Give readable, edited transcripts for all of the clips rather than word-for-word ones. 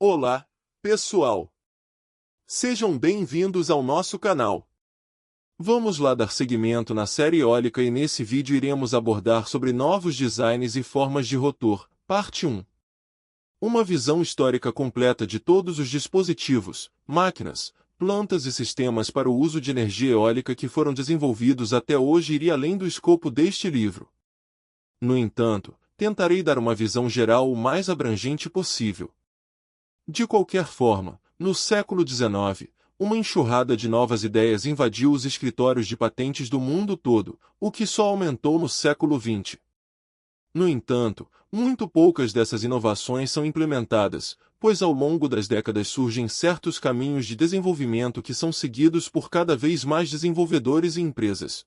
Olá, pessoal! Sejam bem-vindos ao nosso canal. Vamos lá dar seguimento na série eólica e nesse vídeo iremos abordar sobre novos designs e formas de rotor, parte 1. Uma visão histórica completa de todos os dispositivos, máquinas, plantas e sistemas para o uso de energia eólica que foram desenvolvidos até hoje iria além do escopo deste livro. No entanto, tentarei dar uma visão geral o mais abrangente possível. De qualquer forma, no século XIX, uma enxurrada de novas ideias invadiu os escritórios de patentes do mundo todo, o que só aumentou no século XX. No entanto, muito poucas dessas inovações são implementadas, pois ao longo das décadas surgem certos caminhos de desenvolvimento que são seguidos por cada vez mais desenvolvedores e empresas.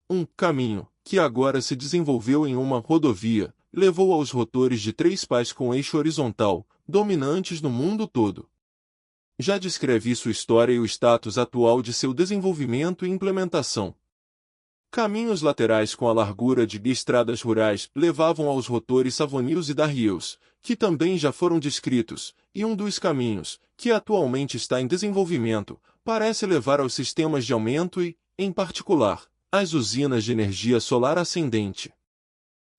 Um caminho, que agora se desenvolveu em uma rodovia, levou aos rotores de 3 pás com eixo horizontal, dominantes no mundo todo. Já descrevi sua história e o status atual de seu desenvolvimento e implementação. Caminhos laterais com a largura de estradas rurais levavam aos rotores Savonius e Darrieux, que também já foram descritos, e um dos caminhos, que atualmente está em desenvolvimento, parece levar aos sistemas de aumento e, em particular, às usinas de energia solar ascendente.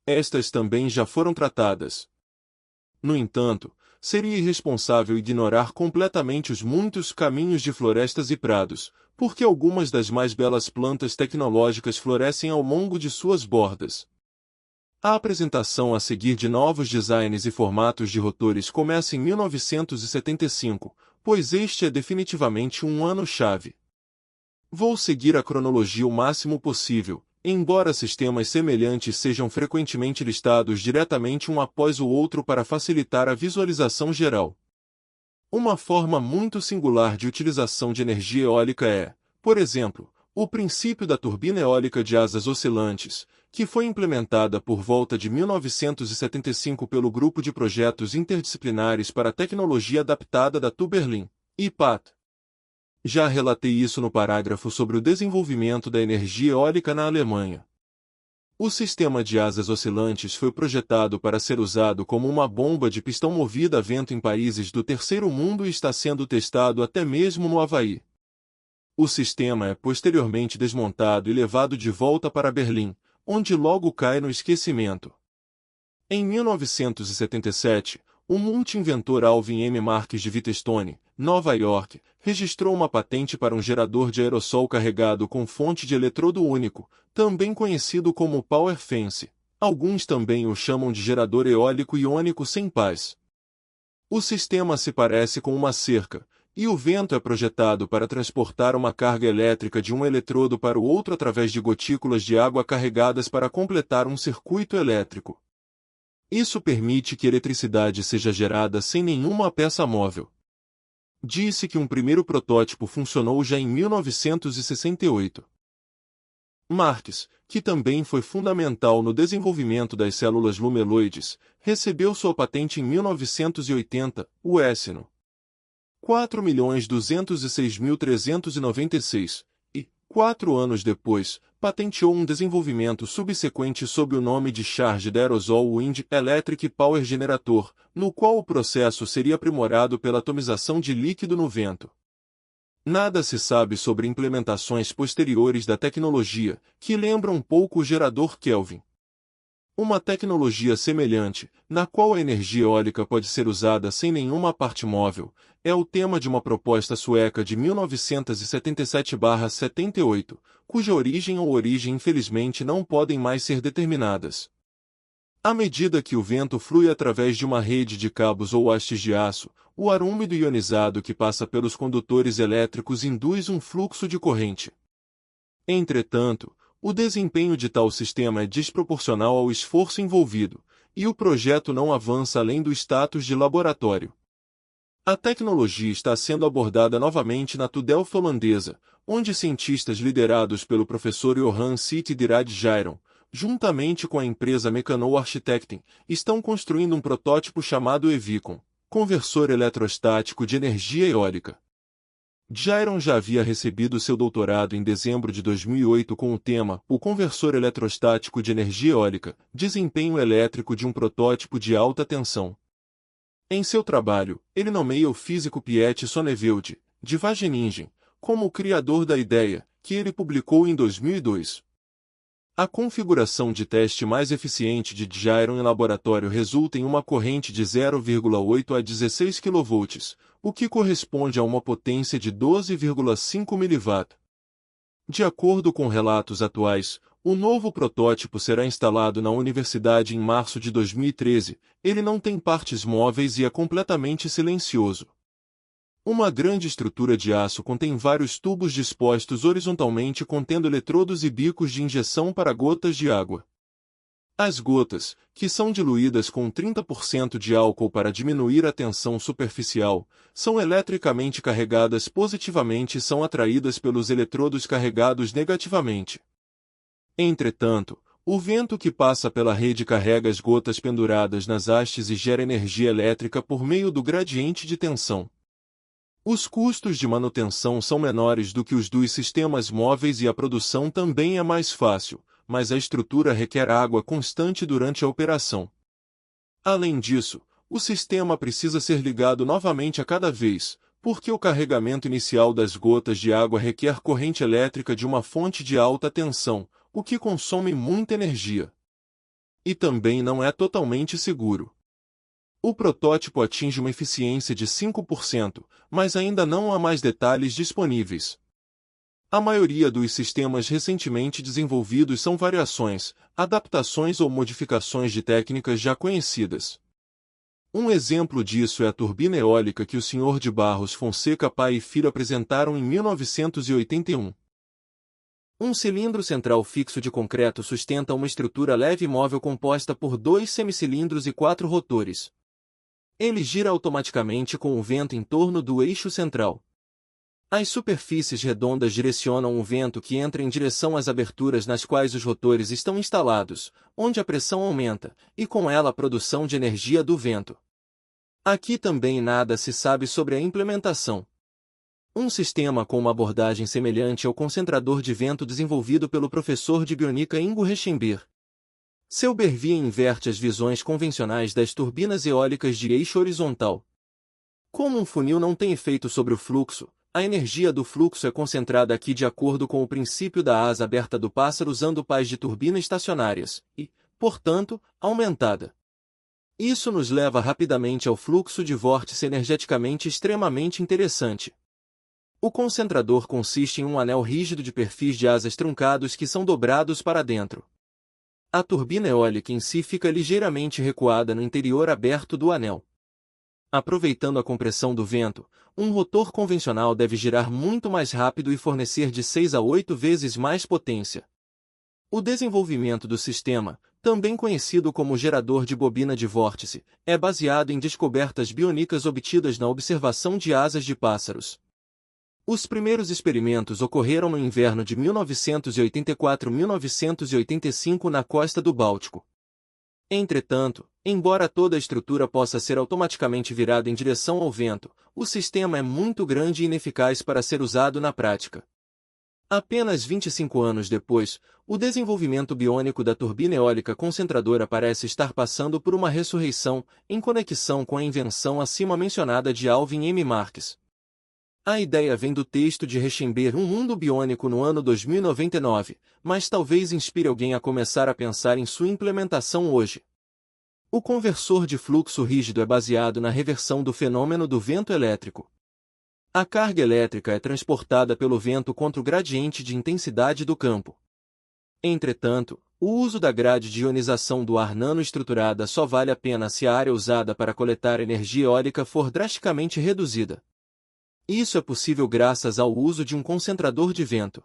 Estas também já foram tratadas. No entanto, seria irresponsável ignorar completamente os muitos caminhos de florestas e prados, porque algumas das mais belas plantas tecnológicas florescem ao longo de suas bordas. A apresentação a seguir de novos designs e formatos de rotores começa em 1975, pois este é definitivamente um ano-chave. Vou seguir a cronologia o máximo possível, embora sistemas semelhantes sejam frequentemente listados diretamente um após o outro para facilitar a visualização geral. Uma forma muito singular de utilização de energia eólica é, por exemplo, o princípio da turbina eólica de asas oscilantes, que foi implementada por volta de 1975 pelo Grupo de Projetos Interdisciplinares para a Tecnologia Adaptada da TU Berlim, IPAT. Já relatei isso no parágrafo sobre o desenvolvimento da energia eólica na Alemanha. O sistema de asas oscilantes foi projetado para ser usado como uma bomba de pistão movida a vento em países do terceiro mundo e está sendo testado até mesmo no Havaí. O sistema é posteriormente desmontado e levado de volta para Berlim, onde logo cai no esquecimento. Em 1977, o multi-inventor Alvin M. Marques de Whitestone, Nova York, registrou uma patente para um gerador de aerossol carregado com fonte de eletrodo único, também conhecido como Power Fence. Alguns também o chamam de gerador eólico iônico sem pás. O sistema se parece com uma cerca, e o vento é projetado para transportar uma carga elétrica de um eletrodo para o outro através de gotículas de água carregadas para completar um circuito elétrico. Isso permite que eletricidade seja gerada sem nenhuma peça móvel. Disse que um primeiro protótipo funcionou já em 1968. Marques, que também foi fundamental no desenvolvimento das células lumeloides, recebeu sua patente em 1980, o SNO 4.206.396, e, 4 anos depois, patenteou um desenvolvimento subsequente sob o nome de Charged Aerosol Wind Electric Power Generator, no qual o processo seria aprimorado pela atomização de líquido no vento. Nada se sabe sobre implementações posteriores da tecnologia, que lembram um pouco o gerador Kelvin. Uma tecnologia semelhante, na qual a energia eólica pode ser usada sem nenhuma parte móvel, é o tema de uma proposta sueca de 1977/78, cuja origem ou origem infelizmente não podem mais ser determinadas. À medida que o vento flui através de uma rede de cabos ou hastes de aço, o ar úmido ionizado que passa pelos condutores elétricos induz um fluxo de corrente. Entretanto, o desempenho de tal sistema é desproporcional ao esforço envolvido, e o projeto não avança além do status de laboratório. A tecnologia está sendo abordada novamente na TU Delft holandesa, onde cientistas liderados pelo professor Johan City Dirad Gyron, juntamente com a empresa Mecanol Architecting, estão construindo um protótipo chamado Evicon, conversor eletrostático de energia eólica. Gyron já havia recebido seu doutorado em dezembro de 2008 com o tema O conversor eletrostático de energia eólica, desempenho elétrico de um protótipo de alta tensão. Em seu trabalho, ele nomeia o físico Piet Sonneveld, de Wageningen, como o criador da ideia, que ele publicou em 2002. A configuração de teste mais eficiente de Gyron em laboratório resulta em uma corrente de 0,8 a 16 kV, o que corresponde a uma potência de 12,5 mW. De acordo com relatos atuais, o novo protótipo será instalado na universidade em março de 2013. Ele não tem partes móveis e é completamente silencioso. Uma grande estrutura de aço contém vários tubos dispostos horizontalmente contendo eletrodos e bicos de injeção para gotas de água. As gotas, que são diluídas com 30% de álcool para diminuir a tensão superficial, são eletricamente carregadas positivamente e são atraídas pelos eletrodos carregados negativamente. Entretanto, o vento que passa pela rede carrega as gotas penduradas nas hastes e gera energia elétrica por meio do gradiente de tensão. Os custos de manutenção são menores do que os dos sistemas móveis e a produção também é mais fácil, mas a estrutura requer água constante durante a operação. Além disso, o sistema precisa ser ligado novamente a cada vez, porque o carregamento inicial das gotas de água requer corrente elétrica de uma fonte de alta tensão, o que consome muita energia. E também não é totalmente seguro. O protótipo atinge uma eficiência de 5%, mas ainda não há mais detalhes disponíveis. A maioria dos sistemas recentemente desenvolvidos são variações, adaptações ou modificações de técnicas já conhecidas. Um exemplo disso é a turbina eólica que o Sr. de Barros Fonseca pai e filho apresentaram em 1981. Um cilindro central fixo de concreto sustenta uma estrutura leve e móvel composta por 2 semicilindros e 4 rotores. Ele gira automaticamente com o vento em torno do eixo central. As superfícies redondas direcionam o vento que entra em direção às aberturas nas quais os rotores estão instalados, onde a pressão aumenta, e com ela a produção de energia do vento. Aqui também nada se sabe sobre a implementação. Um sistema com uma abordagem semelhante ao concentrador de vento desenvolvido pelo professor de bionica Ingo Rechenberg. Seu Bervia inverte as visões convencionais das turbinas eólicas de eixo horizontal. Como um funil não tem efeito sobre o fluxo, a energia do fluxo é concentrada aqui de acordo com o princípio da asa aberta do pássaro usando pás de turbina estacionárias, e, portanto, aumentada. Isso nos leva rapidamente ao fluxo de vórtice energeticamente extremamente interessante. O concentrador consiste em um anel rígido de perfis de asas truncados que são dobrados para dentro. A turbina eólica em si fica ligeiramente recuada no interior aberto do anel. Aproveitando a compressão do vento, um rotor convencional deve girar muito mais rápido e fornecer de 6 a 8 vezes mais potência. O desenvolvimento do sistema, também conhecido como gerador de bobina de vórtice, é baseado em descobertas biônicas obtidas na observação de asas de pássaros. Os primeiros experimentos ocorreram no inverno de 1984-1985 na costa do Báltico. Entretanto, embora toda a estrutura possa ser automaticamente virada em direção ao vento, o sistema é muito grande e ineficaz para ser usado na prática. Apenas 25 anos depois, o desenvolvimento biônico da turbina eólica concentradora parece estar passando por uma ressurreição, em conexão com a invenção acima mencionada de Alvin M. Marques. A ideia vem do texto de Rechenberg Um Mundo Biônico no ano 2099, mas talvez inspire alguém a começar a pensar em sua implementação hoje. O conversor de fluxo rígido é baseado na reversão do fenômeno do vento elétrico. A carga elétrica é transportada pelo vento contra o gradiente de intensidade do campo. Entretanto, o uso da grade de ionização do ar nanoestruturada só vale a pena se a área usada para coletar energia eólica for drasticamente reduzida. Isso é possível graças ao uso de um concentrador de vento.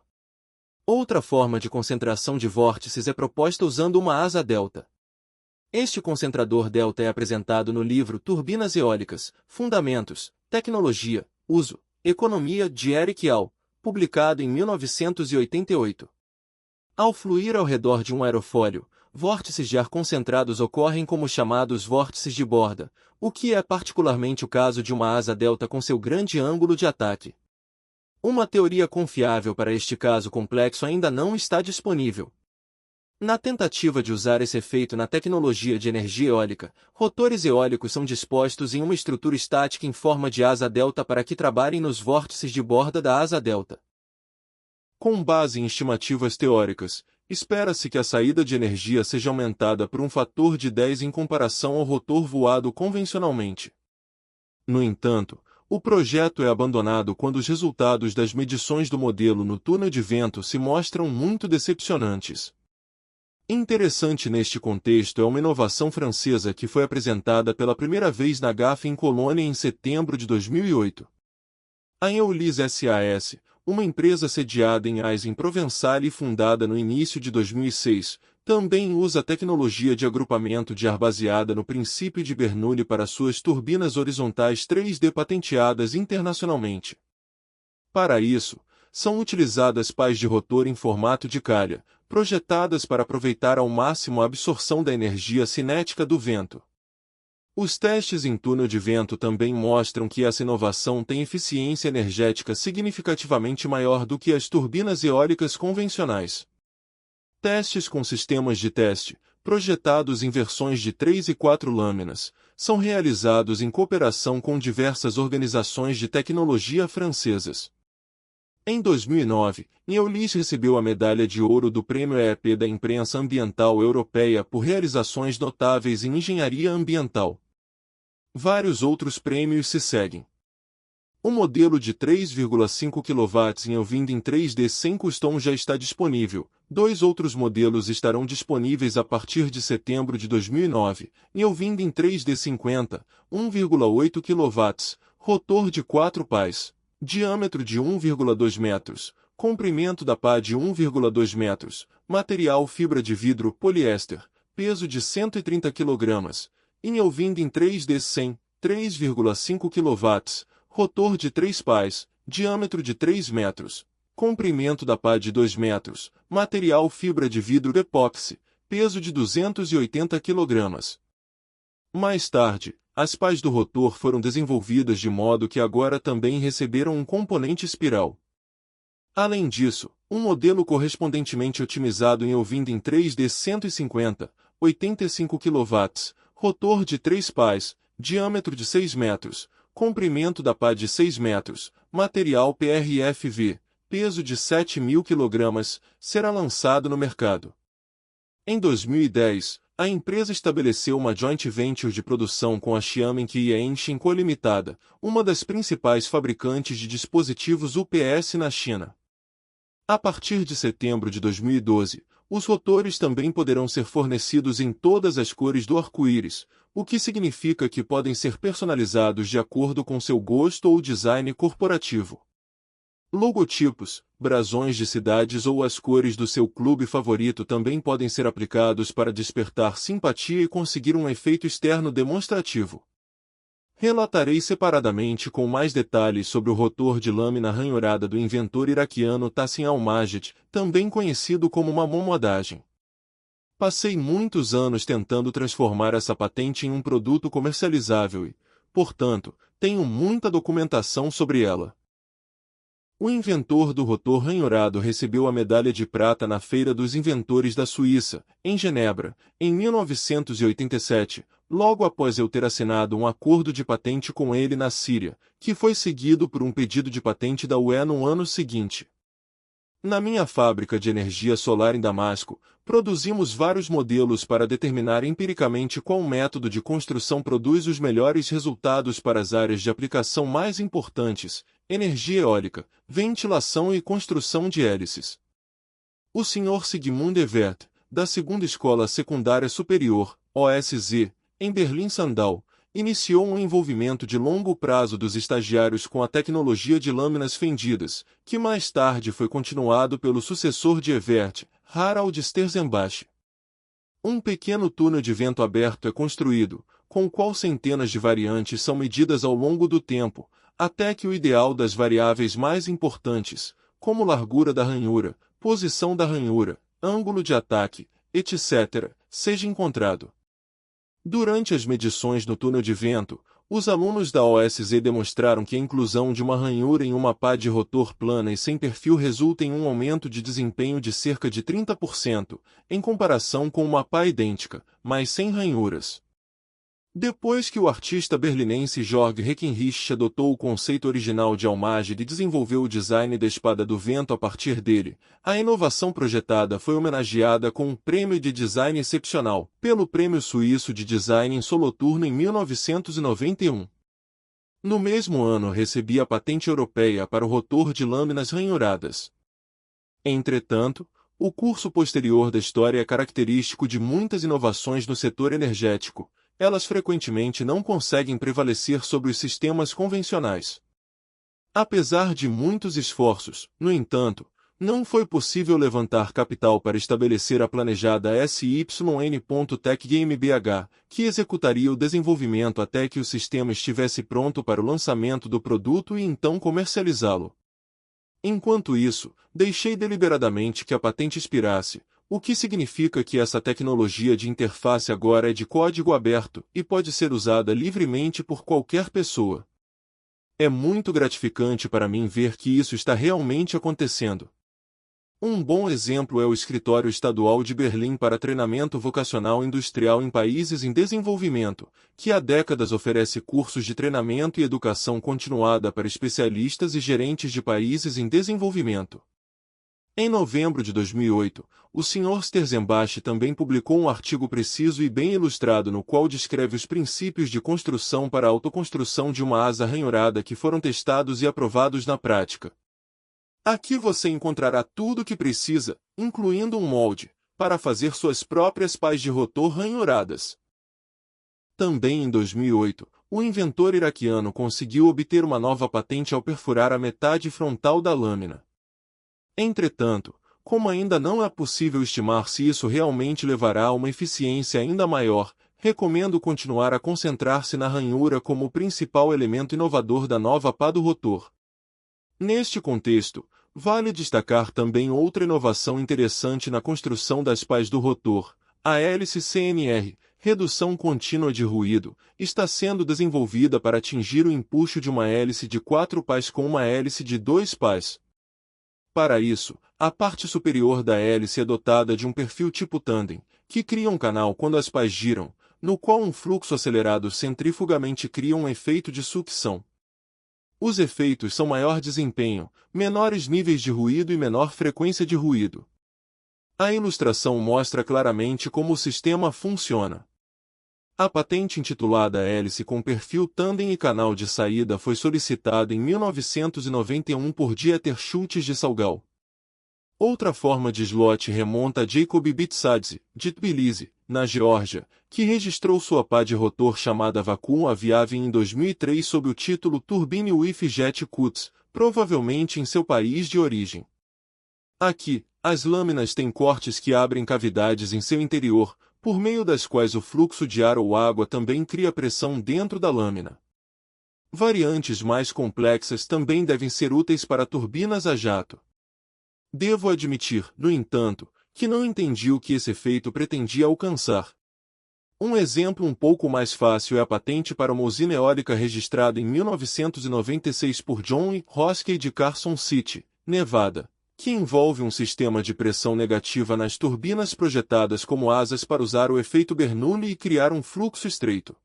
Outra forma de concentração de vórtices é proposta usando uma asa delta. Este concentrador delta é apresentado no livro Turbinas Eólicas, Fundamentos, Tecnologia, Uso, Economia de Eric Al, publicado em 1988. Ao fluir ao redor de um aerofólio, vórtices de ar concentrados ocorrem como chamados vórtices de borda, o que é particularmente o caso de uma asa delta com seu grande ângulo de ataque. Uma teoria confiável para este caso complexo ainda não está disponível. Na tentativa de usar esse efeito na tecnologia de energia eólica, rotores eólicos são dispostos em uma estrutura estática em forma de asa delta para que trabalhem nos vórtices de borda da asa delta. Com base em estimativas teóricas, espera-se que a saída de energia seja aumentada por um fator de 10 em comparação ao rotor voado convencionalmente. No entanto, o projeto é abandonado quando os resultados das medições do modelo no túnel de vento se mostram muito decepcionantes. Interessante neste contexto é uma inovação francesa que foi apresentada pela primeira vez na GAF em Colônia em setembro de 2008. A Eolis SAS, uma empresa sediada em Aix-en-Provence e fundada no início de 2006, também usa a tecnologia de agrupamento de ar baseada no princípio de Bernoulli para suas turbinas horizontais 3D patenteadas internacionalmente. Para isso, são utilizadas pás de rotor em formato de calha, projetadas para aproveitar ao máximo a absorção da energia cinética do vento. Os testes em túnel de vento também mostram que essa inovação tem eficiência energética significativamente maior do que as turbinas eólicas convencionais. Testes com sistemas de teste, projetados em versões de 3 e 4 lâminas, são realizados em cooperação com diversas organizações de tecnologia francesas. Em 2009, Eolis recebeu a medalha de ouro do Prêmio EEP da Imprensa Ambiental Europeia por realizações notáveis em engenharia ambiental. Vários outros prêmios se seguem. O modelo de 3,5 kW em Eowind em 3D sem custom já está disponível. 2 outros modelos estarão disponíveis a partir de setembro de 2009. Eowind em 3D 50, 1,8 kW, rotor de 4 pás. Diâmetro de 1,2 metros, comprimento da pá de 1,2 metros, material fibra de vidro poliéster, peso de 130 kg, Eowind em 3D 100, 3,5 kW, rotor de 3 pás, diâmetro de 3 metros, comprimento da pá de 2 metros, material fibra de vidro epóxi, peso de 280 kg. Mais tarde, as pás do rotor foram desenvolvidas de modo que agora também receberam um componente espiral. Além disso, um modelo correspondentemente otimizado em Eowind em 3D 150, 85 kW, rotor de 3 pás, diâmetro de 6 metros, comprimento da pá de 6 metros, material PRFV, peso de 7.000 kg, será lançado no mercado. Em 2010, a empresa estabeleceu uma joint venture de produção com a Xiamen Qianxin Co. Limitada, uma das principais fabricantes de dispositivos UPS na China. A partir de setembro de 2012, os rotores também poderão ser fornecidos em todas as cores do arco-íris, o que significa que podem ser personalizados de acordo com seu gosto ou design corporativo. Logotipos, brasões de cidades ou as cores do seu clube favorito também podem ser aplicados para despertar simpatia e conseguir um efeito externo demonstrativo. Relatarei separadamente com mais detalhes sobre o rotor de lâmina ranhurada do inventor iraquiano Tassim Al-Majid, também conhecido como Mamon Modagem. Passei muitos anos tentando transformar essa patente em um produto comercializável e, portanto, tenho muita documentação sobre ela. O inventor do rotor ranhurado recebeu a medalha de prata na Feira dos Inventores da Suíça, em Genebra, em 1987, logo após eu ter assinado um acordo de patente com ele na Síria, que foi seguido por um pedido de patente da UE no ano seguinte. Na minha fábrica de energia solar em Damasco, produzimos vários modelos para determinar empiricamente qual método de construção produz os melhores resultados para as áreas de aplicação mais importantes: energia eólica, ventilação e construção de hélices. O Sr. Sigmund Evert, da Segunda Escola Secundária Superior, OSZ, em Berlim-Sandau, iniciou um envolvimento de longo prazo dos estagiários com a tecnologia de lâminas fendidas, que mais tarde foi continuado pelo sucessor de Evert, Harald Sterzenbach. Um pequeno túnel de vento aberto é construído, com o qual centenas de variantes são medidas ao longo do tempo, até que o ideal das variáveis mais importantes, como largura da ranhura, posição da ranhura, ângulo de ataque, etc., seja encontrado. Durante as medições no túnel de vento, Os alunos da OSZ demonstraram que a inclusão de uma ranhura em uma pá de rotor plana e sem perfil resulta em um aumento de desempenho de cerca de 30%, em comparação com uma pá idêntica, mas sem ranhuras. Depois que o artista berlinense Georg Heckenrich adotou o conceito original de Almaged e desenvolveu o design da espada do vento a partir dele, a inovação projetada foi homenageada com um prêmio de design excepcional, pelo Prêmio Suíço de Design em Solothurn em 1991. No mesmo ano recebi a patente europeia para o rotor de lâminas ranhuradas. Entretanto, o curso posterior da história é característico de muitas inovações no setor energético. Elas frequentemente não conseguem prevalecer sobre os sistemas convencionais. Apesar de muitos esforços, no entanto, não foi possível levantar capital para estabelecer a planejada SYN.Tech GmbH, que executaria o desenvolvimento até que o sistema estivesse pronto para o lançamento do produto e então comercializá-lo. Enquanto isso, deixei deliberadamente que a patente expirasse, o que significa que essa tecnologia de interface agora é de código aberto e pode ser usada livremente por qualquer pessoa. É muito gratificante para mim ver que isso está realmente acontecendo. Um bom exemplo é o Escritório Estadual de Berlim para Treinamento Vocacional Industrial em Países em Desenvolvimento, que há décadas oferece cursos de treinamento e educação continuada para especialistas e gerentes de países em desenvolvimento. Em novembro de 2008, o Sr. Sterzenbach também publicou um artigo preciso e bem ilustrado no qual descreve os princípios de construção para a autoconstrução de uma asa ranhurada que foram testados e aprovados na prática. Aqui você encontrará tudo o que precisa, incluindo um molde, para fazer suas próprias pás de rotor ranhuradas. Também em 2008, o inventor iraquiano conseguiu obter uma nova patente ao perfurar a metade frontal da lâmina. Entretanto, como ainda não é possível estimar se isso realmente levará a uma eficiência ainda maior, recomendo continuar a concentrar-se na ranhura como o principal elemento inovador da nova pá do rotor. Neste contexto, vale destacar também outra inovação interessante na construção das pás do rotor. A hélice CNR, redução contínua de ruído, está sendo desenvolvida para atingir o empuxo de uma hélice de 4 pás com uma hélice de 2 pás. Para isso, a parte superior da hélice é dotada de um perfil tipo tandem, que cria um canal quando as pás giram, no qual um fluxo acelerado centrifugamente cria um efeito de sucção. Os efeitos são maior desempenho, menores níveis de ruído e menor frequência de ruído. A ilustração mostra claramente como o sistema funciona. A patente intitulada Hélice com perfil tandem e canal de saída foi solicitada em 1991 por Dieter Schultes de Salgal. Outra forma de slot remonta a Jacob Bitsadze, de Tbilisi, na Geórgia, que registrou sua pá de rotor chamada Vacuum Aviave em 2003 sob o título Turbine with Jet Cuts, provavelmente em seu país de origem. Aqui, as lâminas têm cortes que abrem cavidades em seu interior, por meio das quais o fluxo de ar ou água também cria pressão dentro da lâmina. Variantes mais complexas também devem ser úteis para turbinas a jato. Devo admitir, no entanto, que não entendi o que esse efeito pretendia alcançar. Um exemplo um pouco mais fácil é a patente para uma usina eólica registrada em 1996 por John E. Hoskey de Carson City, Nevada, que envolve um sistema de pressão negativa nas turbinas projetadas como asas para usar o efeito Bernoulli e criar um fluxo estreito.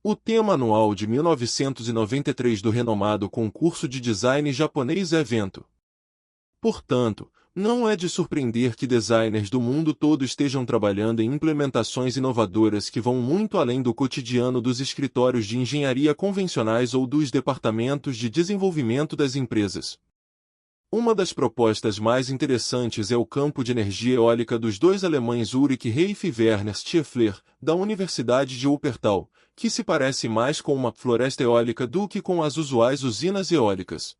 O tema anual de 1993 do renomado concurso de design japonês é vento. Portanto, não é de surpreender que designers do mundo todo estejam trabalhando em implementações inovadoras que vão muito além do cotidiano dos escritórios de engenharia convencionais ou dos departamentos de desenvolvimento das empresas. Uma das propostas mais interessantes é o campo de energia eólica dos dois alemães Ulrich Reif e Werner Stiefler, da Universidade de Wuppertal, que se parece mais com uma floresta eólica do que com as usuais usinas eólicas.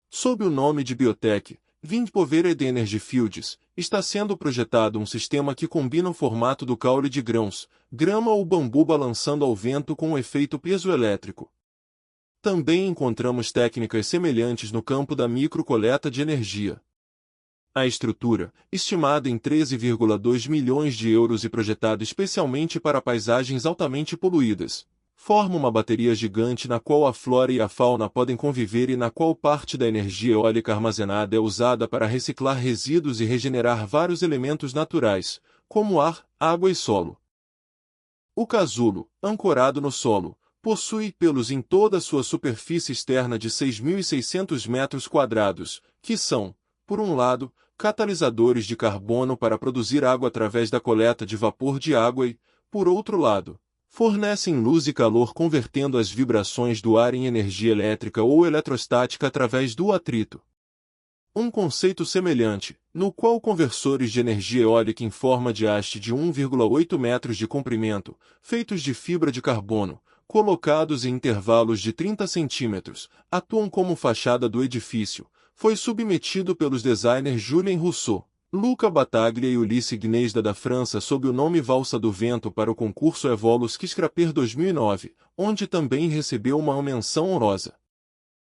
Sob o nome de Biotech, Windpower de Energy Fields, está sendo projetado um sistema que combina o formato do caule de grãos, grama ou bambu balançando ao vento com um efeito piezoelétrico. Também encontramos técnicas semelhantes no campo da microcoleta de energia. A estrutura, estimada em 13,2 milhões de euros e projetada especialmente para paisagens altamente poluídas, forma uma bateria gigante na qual a flora e a fauna podem conviver e na qual parte da energia eólica armazenada é usada para reciclar resíduos e regenerar vários elementos naturais, como ar, água e solo. O casulo, ancorado no solo, possui pelos em toda a sua superfície externa de 6.600 metros quadrados, que são, por um lado, catalisadores de carbono para produzir água através da coleta de vapor de água e, por outro lado, fornecem luz e calor convertendo as vibrações do ar em energia elétrica ou eletrostática através do atrito. Um conceito semelhante, no qual conversores de energia eólica em forma de haste de 1,8 metros de comprimento, feitos de fibra de carbono, colocados em intervalos de 30 centímetros, atuam como fachada do edifício, foi submetido pelos designers Julien Rousseau, Luca Battaglia e Ulysse Gnezda da França sob o nome Valsa do Vento para o concurso Evolus Scraper 2009, onde também recebeu uma menção honrosa.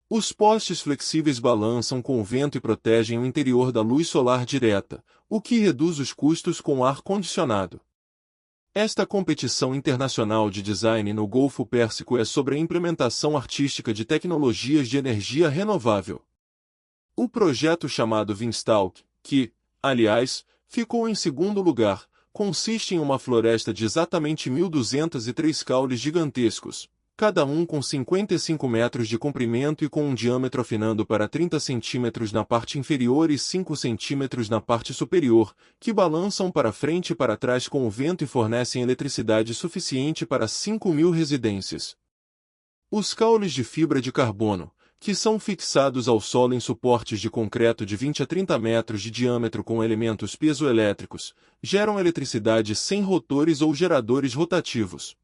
Os postes flexíveis balançam com o vento e protegem o interior da luz solar direta, o que reduz os custos com ar-condicionado. Esta competição internacional de design no Golfo Pérsico é sobre a implementação artística de tecnologias de energia renovável. O projeto chamado Vinstalk, que, aliás, ficou em segundo lugar, consiste em uma floresta de exatamente 1.203 caules gigantescos, cada um com 55 metros de comprimento e com um diâmetro afinando para 30 centímetros na parte inferior e 5 centímetros na parte superior, que balançam para frente e para trás com o vento e fornecem eletricidade suficiente para 5.000 residências. Os caules de fibra de carbono, que são fixados ao solo em suportes de concreto de 20 a 30 metros de diâmetro com elementos piezoelétricos, geram eletricidade sem rotores ou geradores rotativos.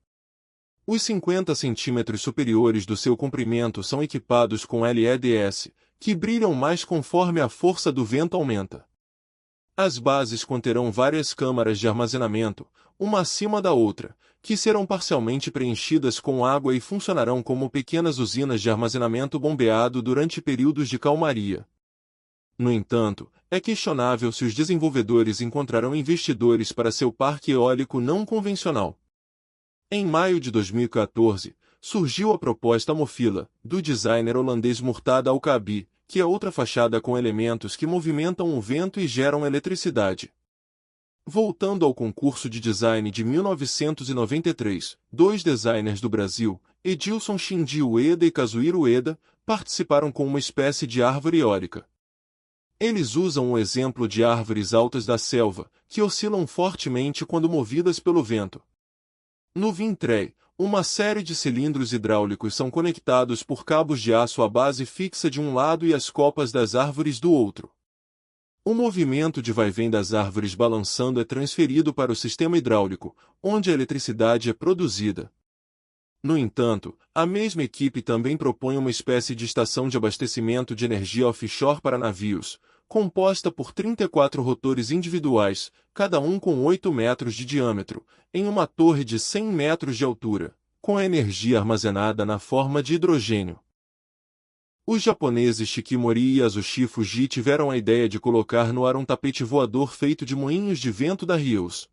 Os 50 centímetros superiores do seu comprimento são equipados com LEDs, que brilham mais conforme a força do vento aumenta. As bases conterão várias câmaras de armazenamento, uma acima da outra, que serão parcialmente preenchidas com água e funcionarão como pequenas usinas de armazenamento bombeado durante períodos de calmaria. No entanto, é questionável se os desenvolvedores encontrarão investidores para seu parque eólico não convencional. Em maio de 2014, surgiu a proposta Mofila, do designer holandês Murtada Alkabi, que é outra fachada com elementos que movimentam o vento e geram eletricidade. Voltando ao concurso de design de 1993, dois designers do Brasil, Edilson Shinji Ueda e Kazuhiro Ueda, participaram com uma espécie de árvore eólica. Eles usam o exemplo de árvores altas da selva, que oscilam fortemente quando movidas pelo vento. No Vintray, uma série de cilindros hidráulicos são conectados por cabos de aço à base fixa de um lado e as copas das árvores do outro. O movimento de vai-vem das árvores balançando é transferido para o sistema hidráulico, onde a eletricidade é produzida. No entanto, a mesma equipe também propõe uma espécie de estação de abastecimento de energia offshore para navios, composta por 34 rotores individuais, cada um com 8 metros de diâmetro, em uma torre de 100 metros de altura, com a energia armazenada na forma de hidrogênio. Os japoneses Shikimori e Azushi Fuji tiveram a ideia de colocar no ar um tapete voador feito de moinhos de vento da Rios.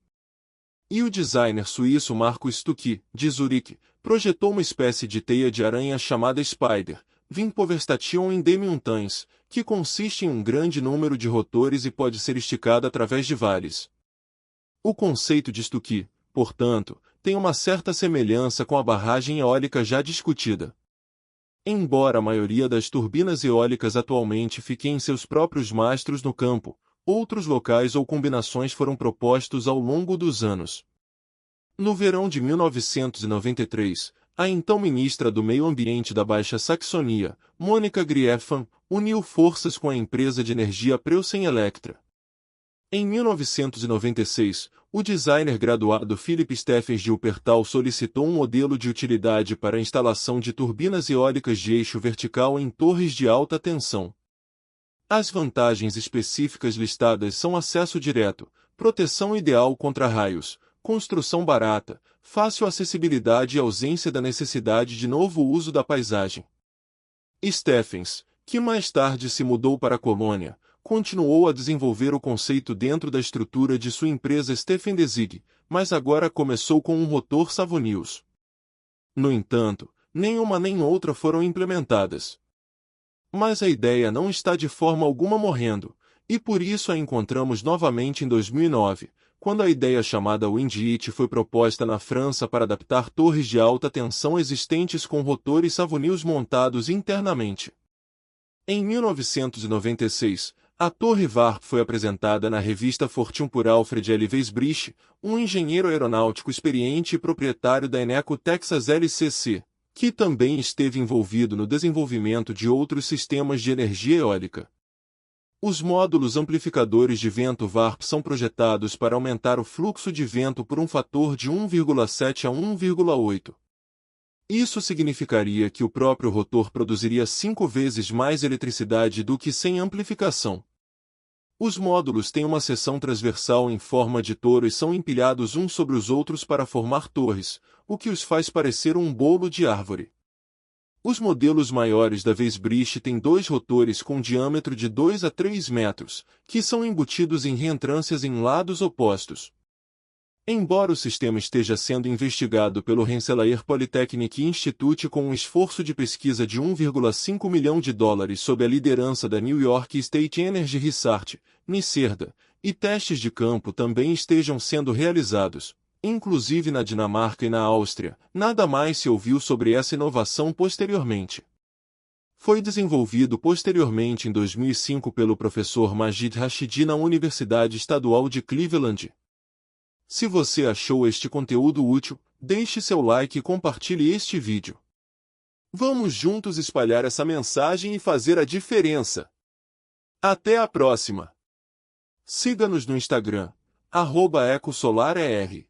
E o designer suíço Marco Stucki, de Zurique, projetou uma espécie de teia de aranha chamada Spider, Vimpoverstation in Demi-Montagnes, que consiste em um grande número de rotores e pode ser esticada através de vales. O conceito de Stucki, portanto, tem uma certa semelhança com a barragem eólica já discutida. Embora a maioria das turbinas eólicas atualmente fiquem em seus próprios mastros no campo, outros locais ou combinações foram propostos ao longo dos anos. No verão de 1993, a então ministra do Meio Ambiente da Baixa Saxonia, Mônica Griefan, uniu forças com a empresa de energia Preussen Electra. Em 1996, o designer graduado Philip Stephens de Wuppertal solicitou um modelo de utilidade para a instalação de turbinas eólicas de eixo vertical em torres de alta tensão. As vantagens específicas listadas são acesso direto, proteção ideal contra raios, construção barata, fácil acessibilidade e ausência da necessidade de novo uso da paisagem. Stephens, que mais tarde se mudou para a Colônia, continuou a desenvolver o conceito dentro da estrutura de sua empresa Stephen Desig, mas agora começou com um rotor Savonius. No entanto, nenhuma nem outra foram implementadas. Mas a ideia não está de forma alguma morrendo, e por isso a encontramos novamente em 2009, quando a ideia chamada Windit foi proposta na França para adaptar torres de alta tensão existentes com rotores Savonils montados internamente. Em 1996, a Torre Warp foi apresentada na revista Fortune por Alfred L. Weisbrich, um engenheiro aeronáutico experiente e proprietário da Eneco Texas LCC, que também esteve envolvido no desenvolvimento de outros sistemas de energia eólica. Os módulos amplificadores de vento VARP são projetados para aumentar o fluxo de vento por um fator de 1,7 a 1,8. Isso significaria que o próprio rotor produziria 5 vezes mais eletricidade do que sem amplificação. Os módulos têm uma seção transversal em forma de touro e são empilhados uns sobre os outros para formar torres, o que os faz parecer um bolo de árvore. Os modelos maiores da Weisbrich têm 2 rotores com diâmetro de 2 a 3 metros, que são embutidos em reentrâncias em lados opostos. Embora o sistema esteja sendo investigado pelo Rensselaer Polytechnic Institute com um esforço de pesquisa de $1,5 milhão sob a liderança da New York State Energy Research, NYSERDA, e testes de campo também estejam sendo realizados, inclusive na Dinamarca e na Áustria, nada mais se ouviu sobre essa inovação posteriormente. Foi desenvolvido posteriormente em 2005 pelo professor Majid Rashidi na Universidade Estadual de Cleveland. Se você achou este conteúdo útil, deixe seu like e compartilhe este vídeo. Vamos juntos espalhar essa mensagem e fazer a diferença. Até a próxima! Siga-nos no Instagram, @EcoSolarER.